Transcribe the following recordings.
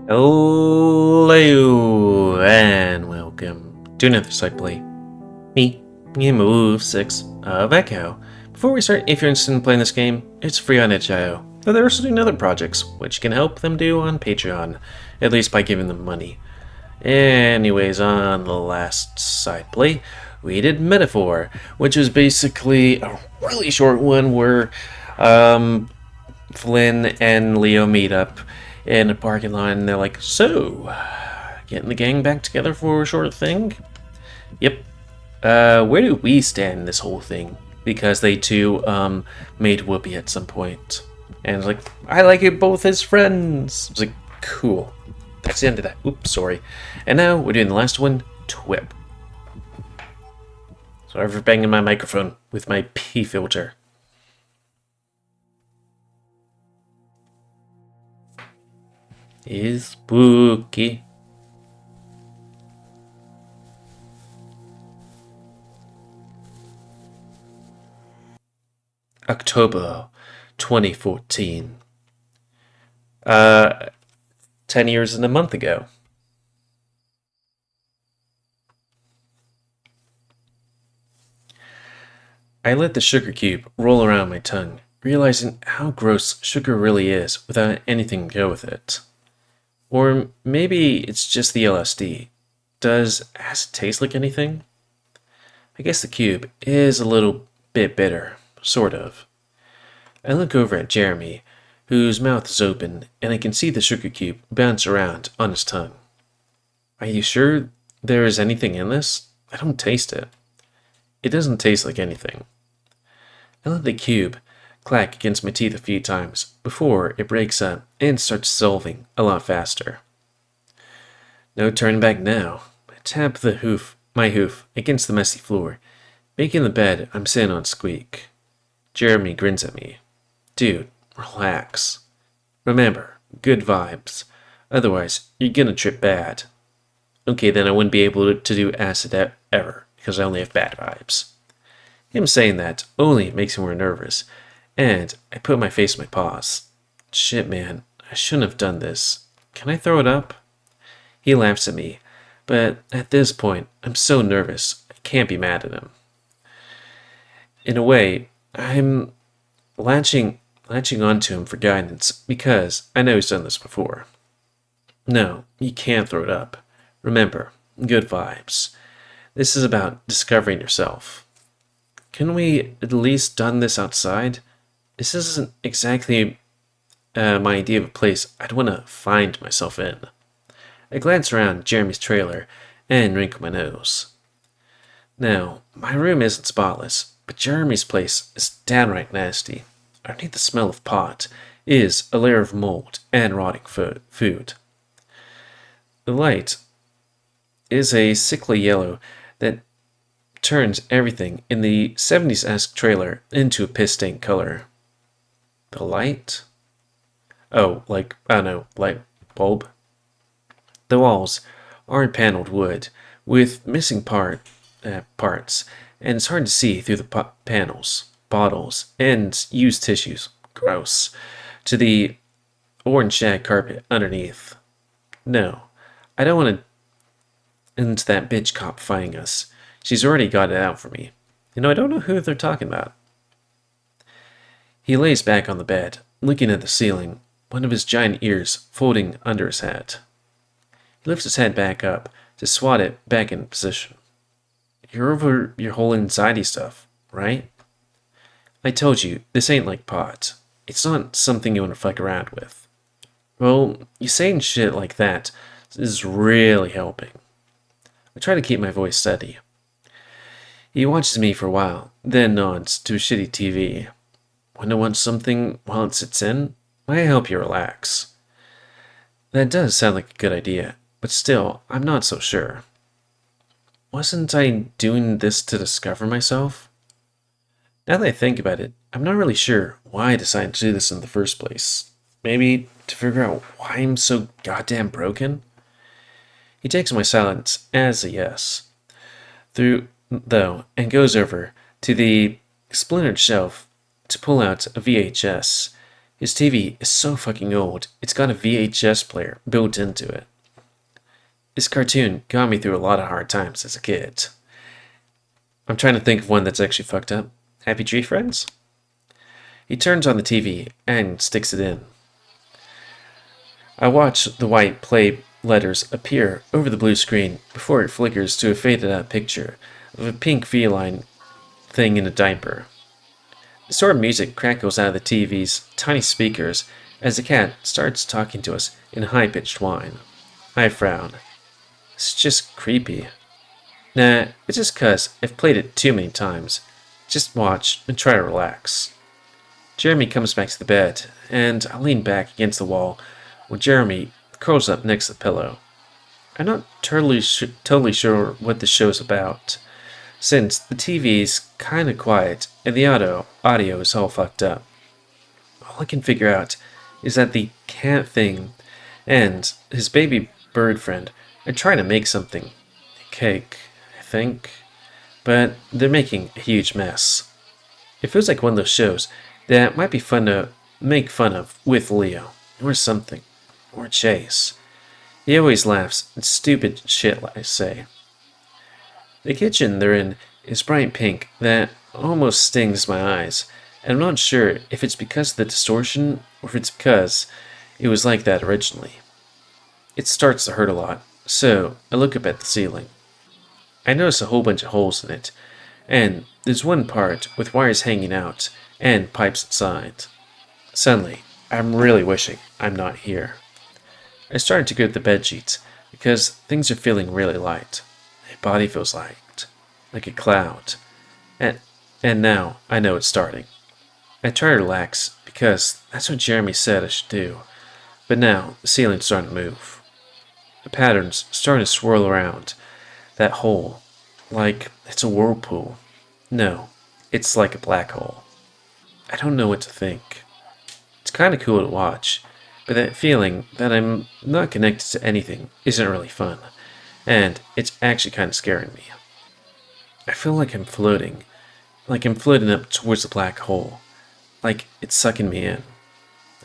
Hello and welcome to another side play. Me, GamerWolfSix of Echo. Before we start, if you're interested in playing this game, it's free on itch.io. But they're also doing other projects, which can help them do on Patreon, at least by giving them money. Anyways, on the last side play, we did Metaphor, which was basically a really short one where Flynn and Leo meet up in a parking lot and they're like, so, getting the gang back together for a short thing? Yep. Where do we stand in this whole thing? Because they too, made Whoopi at some point. And it's like, I like you both as friends. It's like, cool. That's the end of that. Oops, sorry. And now we're doing the last one, TWIP. Sorry for banging my microphone with my P filter. Is spooky. October 2014. 10 years and a month ago. I let the sugar cube roll around my tongue, realizing how gross sugar really is without anything to go with it. Or maybe it's just the LSD. Does acid taste like anything? I guess the cube is a little bit bitter, sort of. I look over at Jeremy, whose mouth is open, and I can see the sugar cube bounce around on his tongue. Are you sure there is anything in this? I don't taste it. It doesn't taste like anything. I let the cube clack against my teeth a few times before it breaks up and starts dissolving a lot faster. No turning back now. I tap my hoof against the messy floor, making the bed I'm sitting on squeak. Jeremy grins at me. Dude, relax. Remember, good vibes. Otherwise, you're gonna trip bad. Okay, then I wouldn't be able to do acid ever, because I only have bad vibes. Him saying that only makes me more nervous, and I put my face in my paws. Shit, man, I shouldn't have done this. Can I throw it up? He laughs at me, but at this point, I'm so nervous, I can't be mad at him. In a way, I'm latching onto him for guidance because I know he's done this before. No, you can't throw it up. Remember, good vibes. This is about discovering yourself. Can we at least done this outside? This isn't exactly my idea of a place I'd want to find myself in. I glance around Jeremy's trailer and wrinkle my nose. Now, my room isn't spotless, but Jeremy's place is downright nasty. Underneath the smell of pot is a layer of mold and rotting food. The light is a sickly yellow that turns everything in the 70s-esque trailer into a piss-stained color. The light? Oh, like, I don't know, light bulb? The walls are paneled wood, with missing parts, and it's hard to see through the panels, bottles, and used tissues. Gross. To the orange shag carpet underneath. No, I don't want to into that bitch cop fighting us. She's already got it out for me. I don't know who they're talking about. He lays back on the bed, looking at the ceiling, one of his giant ears folding under his hat. He lifts his head back up to swat it back in position. You're over your whole anxiety stuff, right? I told you, this ain't like pot. It's not something you want to fuck around with. Well, you saying shit like that is really helping. I try to keep my voice steady. He watches me for a while, then nods to a shitty TV. When I want something while it sits in, I help you relax. That does sound like a good idea, but still, I'm not so sure. Wasn't I doing this to discover myself? Now that I think about it, I'm not really sure why I decided to do this in the first place. Maybe to figure out why I'm so goddamn broken? He takes my silence as a yes. And goes over to the splintered shelf to pull out a VHS. His TV is so fucking old, it's got a VHS player built into it. This cartoon got me through a lot of hard times as a kid. I'm trying to think of one that's actually fucked up. Happy Tree Friends? He turns on the TV and sticks it in. I watch the white play letters appear over the blue screen before it flickers to a faded out picture of a pink feline thing in a diaper. The sort of music crackles out of the TV's tiny speakers as the cat starts talking to us in high-pitched whine. I frown. It's just creepy. Nah, it's just 'cause I've played it too many times. Just watch and try to relax. Jeremy comes back to the bed, and I lean back against the wall while Jeremy curls up next to the pillow. I'm not totally sure what the show's about, since the TV's kinda quiet and the audio is all fucked up. All I can figure out is that the cat thing and his baby bird friend are trying to make something. A cake, I think. But they're making a huge mess. It feels like one of those shows that might be fun to make fun of with Leo, or something, or Chase. He always laughs at stupid shit I say. The kitchen they're in is bright pink that almost stings my eyes, and I'm not sure if it's because of the distortion or if it's because it was like that originally. It starts to hurt a lot, so I look up at the ceiling. I notice a whole bunch of holes in it, and there's one part with wires hanging out and pipes inside. Suddenly, I'm really wishing I'm not here. I started to grip the bedsheets because things are feeling really light. My body feels light, like a cloud. And now I know it's starting. I try to relax because that's what Jeremy said I should do. But now the ceiling's starting to move. The pattern's starting to swirl around that hole like it's a whirlpool. No, it's like a black hole. I don't know what to think. It's kind of cool to watch, but that feeling that I'm not connected to anything isn't really fun, and it's actually kind of scaring me. I feel like I'm floating up towards the black hole, like it's sucking me in.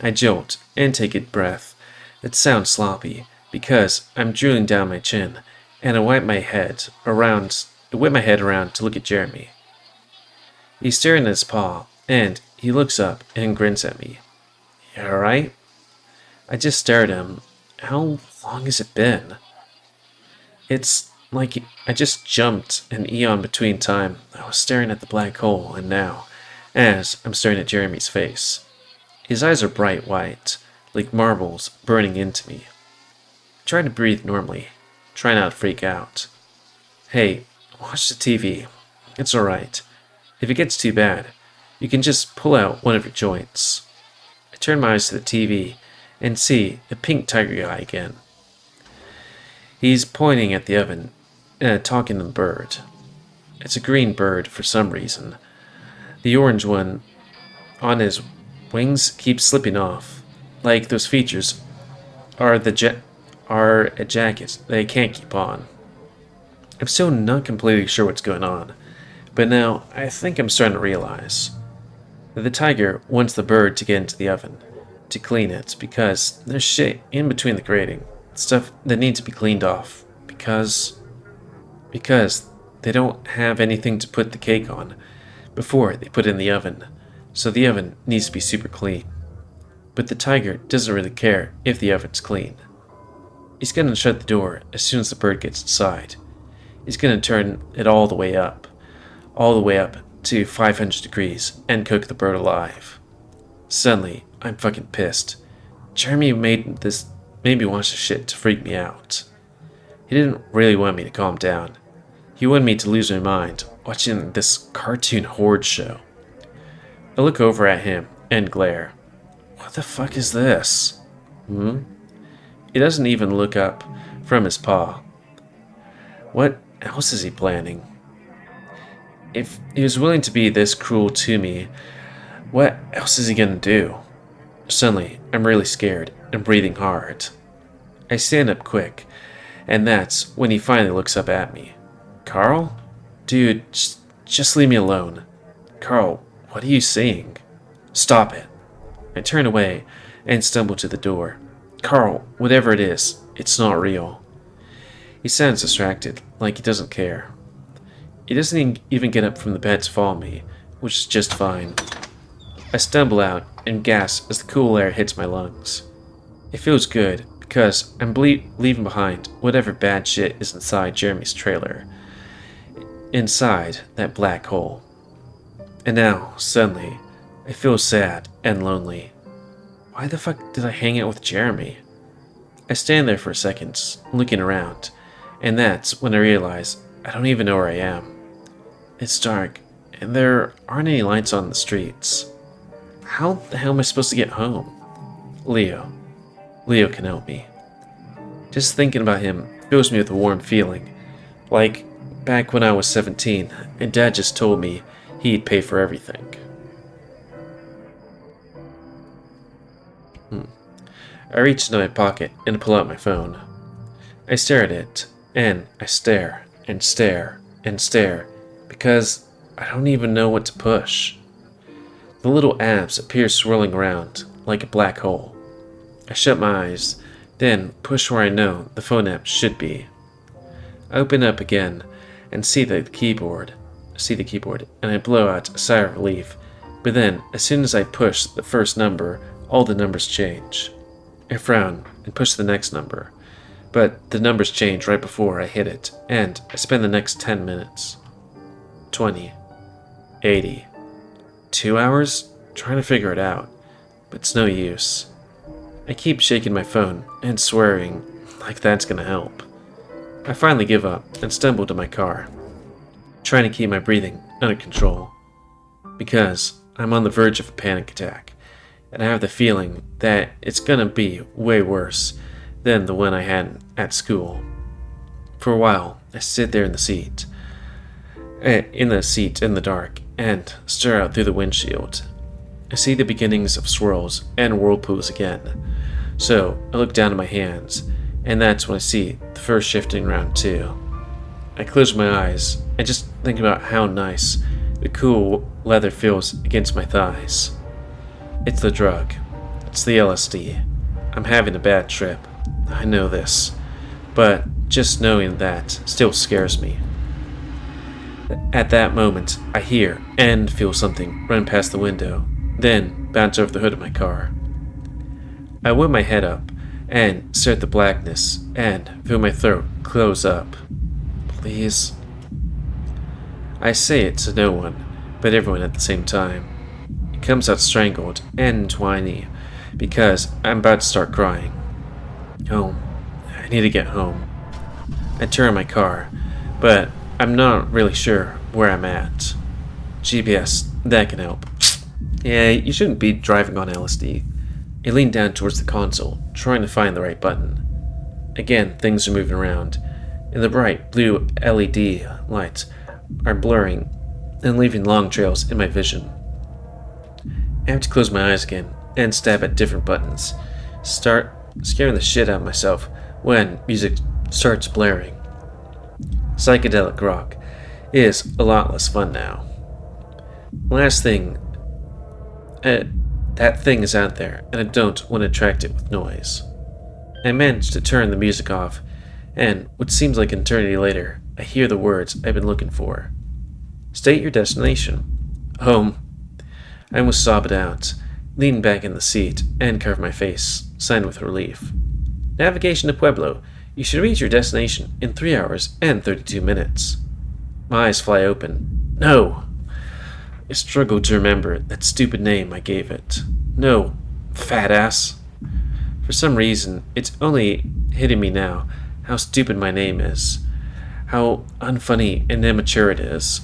I jolt and take a breath that sounds sloppy because I'm drooling down my chin, and I whip my head around to look at Jeremy. He's staring at his paw, and he looks up and grins at me. You alright? I just stare at him. How long has it been? It's like I just jumped an eon between time. I was staring at the black hole, and now, as I'm staring at Jeremy's face. His eyes are bright white, like marbles burning into me. I try to breathe normally, try not to freak out. Hey, watch the TV. It's alright. If it gets too bad, you can just pull out one of your joints. I turn my eyes to the TV and see a pink tiger guy again. He's pointing at the oven, talking to the bird. It's a green bird for some reason. The orange one on his wings keeps slipping off, like those features are a jacket they can't keep on. I'm still not completely sure what's going on, but now I think I'm starting to realize that the tiger wants the bird to get into the oven to clean it because there's shit in between the grating, stuff that needs to be cleaned off because they don't have anything to put the cake on before they put it in the oven, so the oven needs to be super clean. But the tiger doesn't really care if the oven's clean. He's gonna shut the door as soon as the bird gets inside. He's gonna turn it all the way up to 500 degrees and cook the bird alive. Suddenly, I'm fucking pissed. Jeremy made me watch this shit to freak me out. He didn't really want me to calm down. He wanted me to lose my mind watching this cartoon horde show. I look over at him and glare. What the fuck is this? He doesn't even look up from his paw. What else is he planning? If he was willing to be this cruel to me, what else is he gonna do? Suddenly, I'm really scared and breathing hard. I stand up quick, and that's when he finally looks up at me. Carl? Dude, just leave me alone. Carl, what are you seeing? Stop it. I turn away and stumble to the door. Carl, whatever it is, it's not real. He sounds distracted, like he doesn't care. He doesn't even get up from the bed to follow me, which is just fine. I stumble out and gasp as the cool air hits my lungs. It feels good because I'm leaving behind whatever bad shit is inside Jeremy's trailer. Inside that black hole. And now, suddenly, I feel sad and lonely. Why the fuck did I hang out with Jeremy? I stand there for a second, looking around, and that's when I realize I don't even know where I am. It's dark, and there aren't any lights on the streets. How the hell am I supposed to get home? Leo. Leo can help me. Just thinking about him fills me with a warm feeling. Like back when I was 17, and Dad just told me he'd pay for everything. I reach into my pocket and pull out my phone. I stare at it, and I stare, and stare, and stare, because I don't even know what to push. The little apps appear swirling around, like a black hole. I shut my eyes, then push where I know the phone app should be. I open up again, and see the keyboard, and I blow out a sigh of relief, but then, as soon as I push the first number, all the numbers change. I frown and push the next number, but the numbers change right before I hit it, and I spend the next 10 minutes. 20. 80. 2 hours trying to figure it out, but it's no use. I keep shaking my phone and swearing like that's gonna help. I finally give up and stumble to my car, trying to keep my breathing under control, because I'm on the verge of a panic attack, and I have the feeling that it's gonna be way worse than the one I had at school. For a while, I sit there in the seat in the dark, and stare out through the windshield. I see the beginnings of swirls and whirlpools again, so I look down at my hands, and that's when I see the first shifting round too. I close my eyes and just think about how nice the cool leather feels against my thighs. It's the drug. It's the LSD. I'm having a bad trip. I know this, but just knowing that still scares me. At that moment, I hear and feel something run past the window, then bounce over the hood of my car. I whip my head up and stare at the blackness and feel my throat close up. Please. I say it to no one, but everyone at the same time. It comes out strangled and whiny because I'm about to start crying. Home. I need to get home. I turn my car, but I'm not really sure where I'm at. GPS, that can help. Yeah, you shouldn't be driving on LSD. I lean down towards the console, trying to find the right button. Again, things are moving around, and the bright blue LED lights are blurring and leaving long trails in my vision. I have to close my eyes again and stab at different buttons, start scaring the shit out of myself when music starts blaring. Psychedelic rock is a lot less fun now. Last thing, that thing is out there, and I don't want to attract it with noise. I manage to turn the music off, and what seems like an eternity later, I hear the words I've been looking for. State your destination. Home. I almost sob it out, lean back in the seat, and cover my face, signed with relief. Navigation to Pueblo. You should reach your destination in 3 hours and 32 minutes. My eyes fly open. No! I struggle to remember that stupid name I gave it. No, fat ass. For some reason, it's only hitting me now how stupid my name is. How unfunny and immature it is.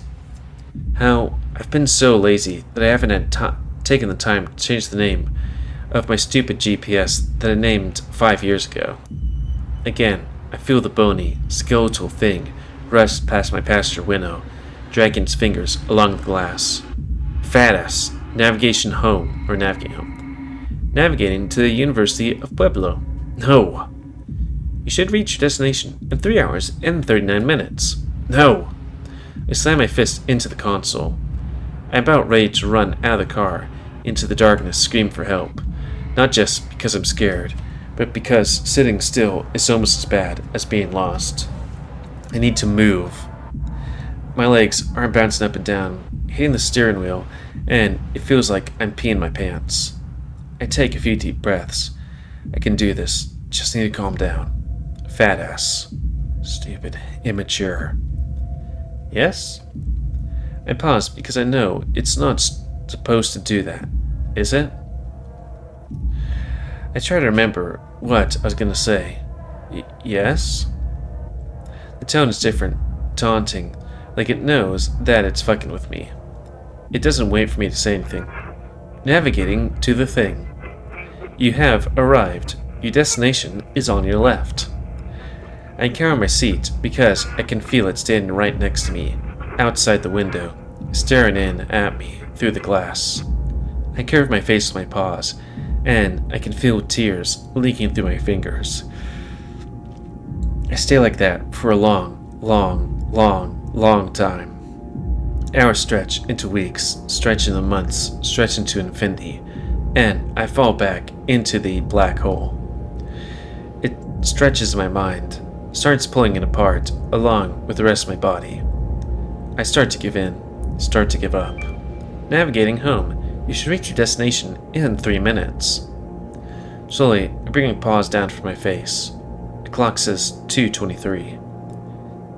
How I've been so lazy that I haven't had taken the time to change the name of my stupid GPS that I named 5 years ago. Again, I feel the bony, skeletal thing rush past my passenger window, dragging its fingers along the glass. Fat ass. Navigation home, or navigate home. Navigating to the University of Pueblo. No. You should reach your destination in 3 hours and 39 minutes. No. I slam my fist into the console. I'm about ready to run out of the car, into the darkness, scream for help. Not just because I'm scared, but because sitting still is almost as bad as being lost. I need to move. My legs aren't bouncing up and down, hitting the steering wheel, and it feels like I'm peeing my pants. I take a few deep breaths. I can do this, just need to calm down. Fat ass. Stupid. Immature. Yes? I pause because I know it's not supposed to do that, is it? I try to remember what I was going to say. Yes? The tone is different, taunting, like it knows that it's fucking with me. It doesn't wait for me to say anything. Navigating to the thing. You have arrived. Your destination is on your left. I carry my seat because I can feel it standing right next to me, outside the window, staring in at me through the glass. I curve my face with my paws, and I can feel tears leaking through my fingers. I stay like that for a long, long, long, long time. Hours stretch into weeks, stretch into months, stretch into infinity, and I fall back into the black hole. It stretches my mind, starts pulling it apart along with the rest of my body. I start to give in, start to give up. Navigating home. You should reach your destination in 3 minutes. Slowly, I bring my paws down from my face. The clock says 2:23.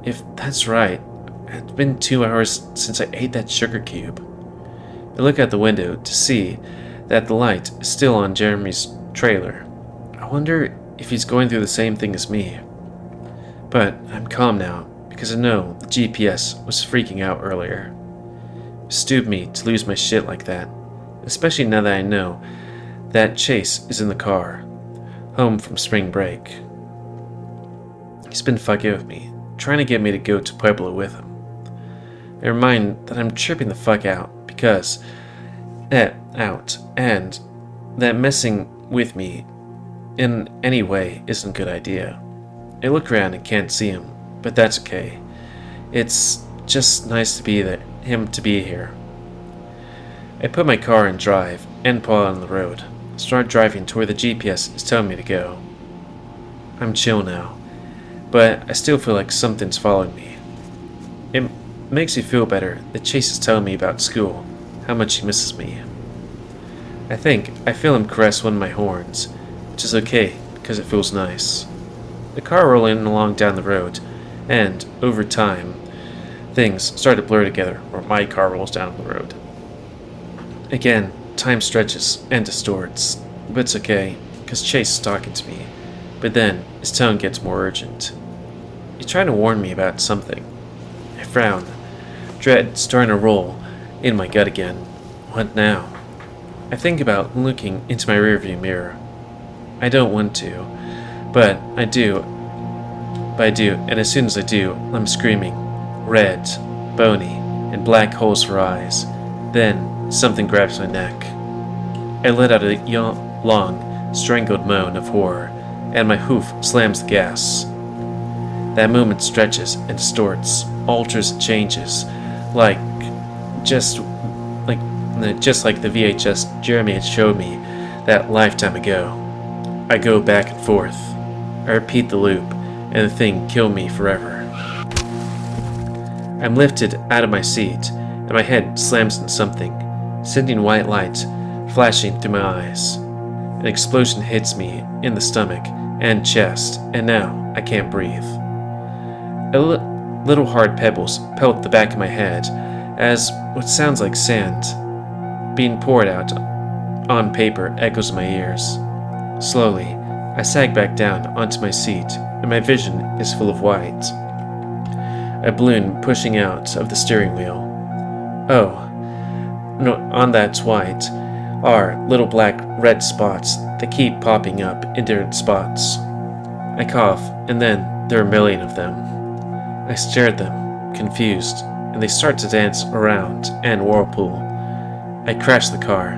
If that's right, it's been 2 hours since I ate that sugar cube. I look out the window to see that the light is still on Jeremy's trailer. I wonder if he's going through the same thing as me. But I'm calm now because I know the GPS was freaking out earlier. It stupid me to lose my shit like that, especially now that I know that Chase is in the car, home from spring break. He's been fucking with me, trying to get me to go to Pueblo with him. I remind that I'm tripping the fuck out because and that messing with me in any way isn't a good idea. I look around and can't see him, but that's okay. It's just nice to be him to be here. I put my car in drive and pull out on the road. Start driving to where the GPS is telling me to go. I'm chill now, but I still feel like something's following me. It makes me feel better that Chase is telling me about school, how much he misses me. I think I feel him caress one of my horns, which is okay because it feels nice. The car rolling along down the road, and over time, things start to blur together where my car rolls down the road. Again, time stretches and distorts, but it's okay, because Chase is talking to me. But then, his tone gets more urgent. He's trying to warn me about something. I frown, dread starting to roll in my gut again. What now? I think about looking into my rearview mirror. I don't want to, but I do, and as soon as I do, I'm screaming. Red, bony, and black holes for eyes. Then, something grabs my neck. I let out a long, strangled moan of horror, and my hoof slams the gas. That moment stretches and distorts, alters and changes, just like the VHS Jeremy had showed me that lifetime ago. I go back and forth. I repeat the loop, and the thing killed me forever. I'm lifted out of my seat, and my head slams into something, sending white light flashing through my eyes. An explosion hits me in the stomach and chest, and now I can't breathe. Little hard pebbles pelt the back of my head as what sounds like sand being poured out on paper echoes in my ears. Slowly, I sag back down onto my seat, and my vision is full of white. A balloon pushing out of the steering wheel. Oh, no, on that white are little black red spots that keep popping up in different spots. I cough, and then there are a million of them. I stare at them, confused, and they start to dance around and whirlpool. I crash the car,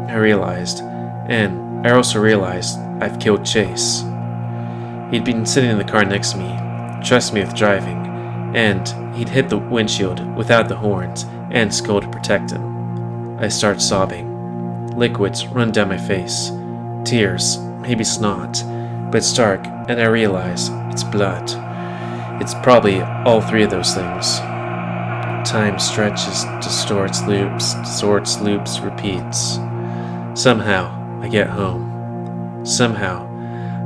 I realized, and I also realized I've killed Chase. He'd been sitting in the car next to me, trusting me with driving, and he'd hit the windshield without the horns and skull to protect him. I start sobbing. Liquids run down my face. Tears, maybe snot, but it's dark and I realize it's blood. It's probably all three of those things. Time stretches, distorts, loops, repeats. Somehow, I get home. Somehow,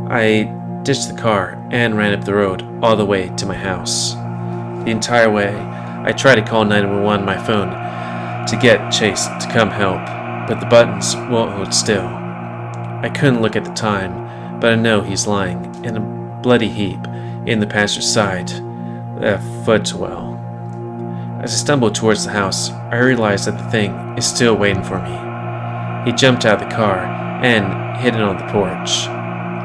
I ditched the car and ran up the road all the way to my house. The entire way, I tried to call 911 on my phone to get Chase to come help, but the buttons won't hold still. I couldn't look at the time, but I know he's lying in a bloody heap in the passenger side footwell. As I stumbled towards the house, I realized that the thing is still waiting for me. He jumped out of the car and hid it on the porch.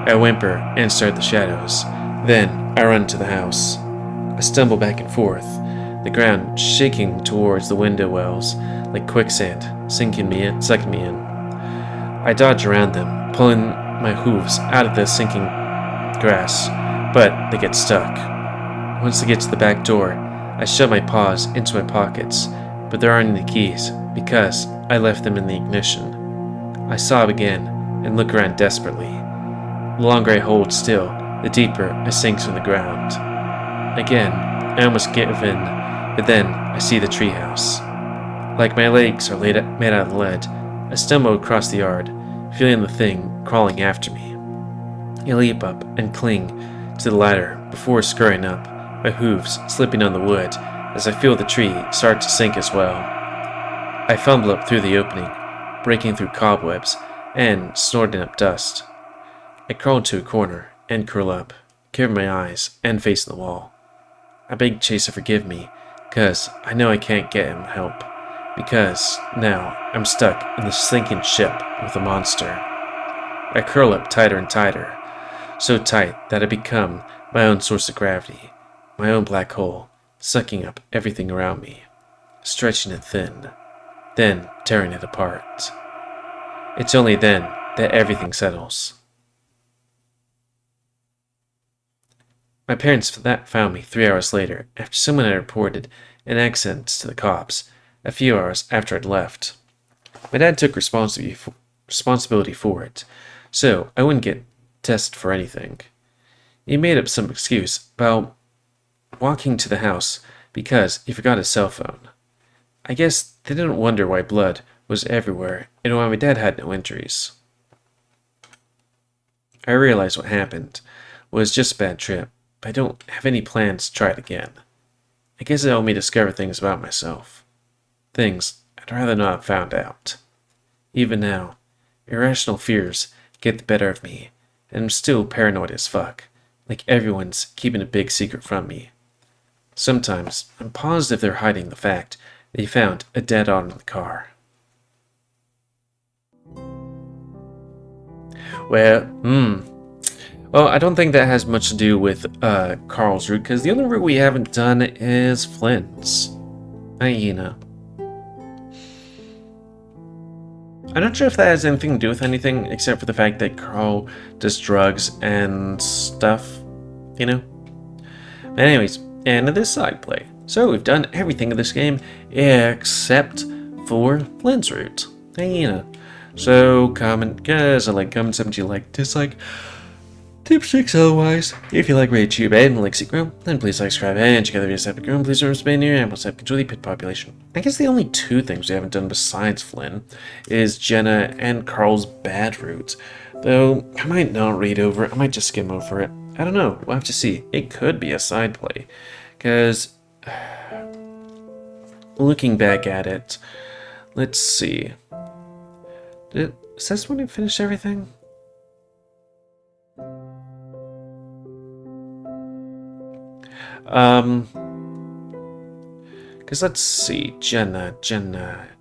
I whimper and stare at the shadows. Then I run to the house. I stumble back and forth, the ground shaking towards the window wells like quicksand, sucking me in. I dodge around them, pulling my hooves out of the sinking grass, but they get stuck. Once they get to the back door, I shove my paws into my pockets, but there aren't any keys because I left them in the ignition. I sob again and look around desperately. The longer I hold still, the deeper I sink to the ground. Again, I almost give in, but then I see the treehouse. Like my legs are made out of lead, I stumble across the yard, feeling the thing crawling after me. I leap up and cling to the ladder before scurrying up, my hooves slipping on the wood as I feel the tree start to sink as well. I fumble up through the opening, breaking through cobwebs and snorting up dust. I crawl into a corner and curl up, cover my eyes and face the wall. I beg Chase to forgive me, because I know I can't get him help, because now I'm stuck in the sinking ship with a monster. I curl up tighter and tighter, so tight that I become my own source of gravity, my own black hole, sucking up everything around me, stretching it thin, then tearing it apart. It's only then that everything settles. My parents found me 3 hours later after someone had reported an accident to the cops, a few hours after I'd left. My dad took responsibility for it, so I wouldn't get tested for anything. He made up some excuse about walking to the house because he forgot his cell phone. I guess they didn't wonder why blood was everywhere and why my dad had no injuries. I realized what happened was just a bad trip, but I don't have any plans to try it again. I guess it helped me discover things about myself. Things I'd rather not have found out. Even now, irrational fears get the better of me, and I'm still paranoid as fuck, like everyone's keeping a big secret from me. Sometimes I'm positive they're hiding the fact they found a dead otter in the car. Well, I don't think that has much to do with Carl's route, because the only route we haven't done is Flynn's. Hyena. I'm not sure if that has anything to do with anything, except for the fact that Carl does drugs and stuff, you know? Anyways, end of this side play. So we've done everything in this game except for Flynn's route. Hyena. So comment, guys, I like comments, if you like, dislike. Tip 6 otherwise. If you like RaidTube and like Secret, then please like, subscribe, and check out the videos that grown. Please remember to spend your ammo to control the pit population. I guess the only two things we haven't done besides Flynn is Jenna and Carl's bad route. Though I might not read over it, I might just skim over it. I don't know, we'll have to see. It could be a side play. Because looking back at it, let's see. Is this when we finished everything? Because let's see, Jenna,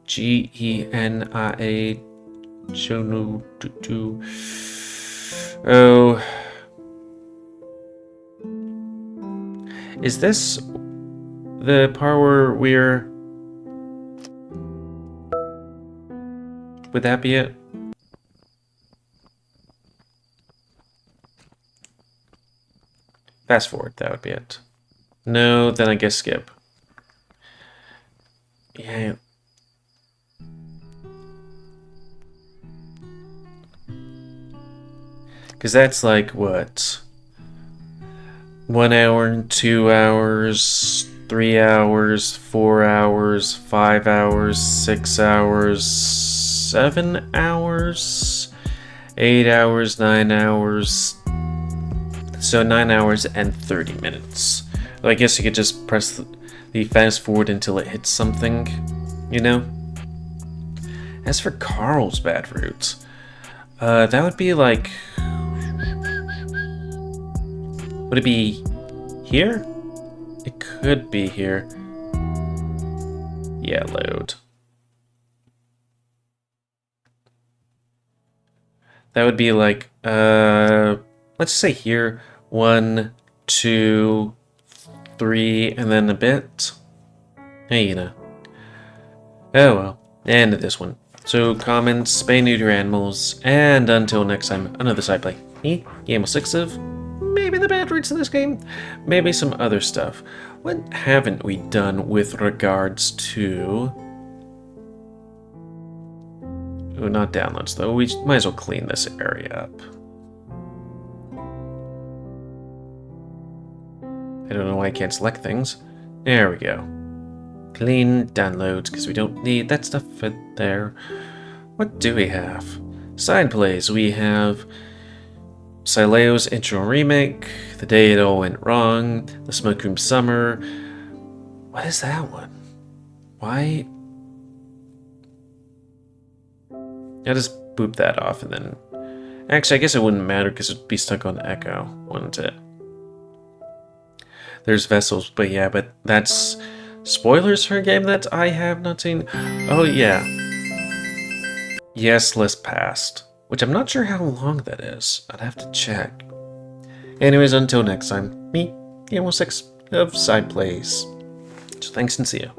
G-E-N-I-A, Jono, oh, is this the part where would that be it? Fast forward, that would be it. No, then I guess skip. Yeah. Because that's like, what? 1 hour, 2 hours, 3 hours, 4 hours, 5 hours, 6 hours, 7 hours, 8 hours, 9 hours. So 9 hours and 30 minutes. I guess you could just press the fast forward until it hits something, you know? As for Carlsbad route, that would be like... Would it be here? It could be here. Yeah, load. That would be like, let's say here, 1, 2, 3, and then a bit. Hey, you know. Oh well, end of this one. So comments, spay, neuter animals, and until next time, another side play. Me, GamerWolfSix of maybe the bad routes in this game, maybe some other stuff. What haven't we done with regards to... Oh, not downloads though, we might as well clean this area up. I don't know why I can't select things. There we go. Clean downloads, because we don't need that stuff there. What do we have? Side plays. We have Sileo's intro remake, The Day It All Went Wrong, The Smoke Room Summer. What is that one? Why? I'll just boop that off and then... Actually, I guess it wouldn't matter because it'd be stuck on Echo, wouldn't it? There's Vessels, but yeah, but that's... Spoilers for a game that I have not seen. Oh, yeah. Yes, list passed. Which I'm not sure how long that is. I'd have to check. Anyways, until next time, me, GamerWolfSix of Side Plays. So thanks and see ya.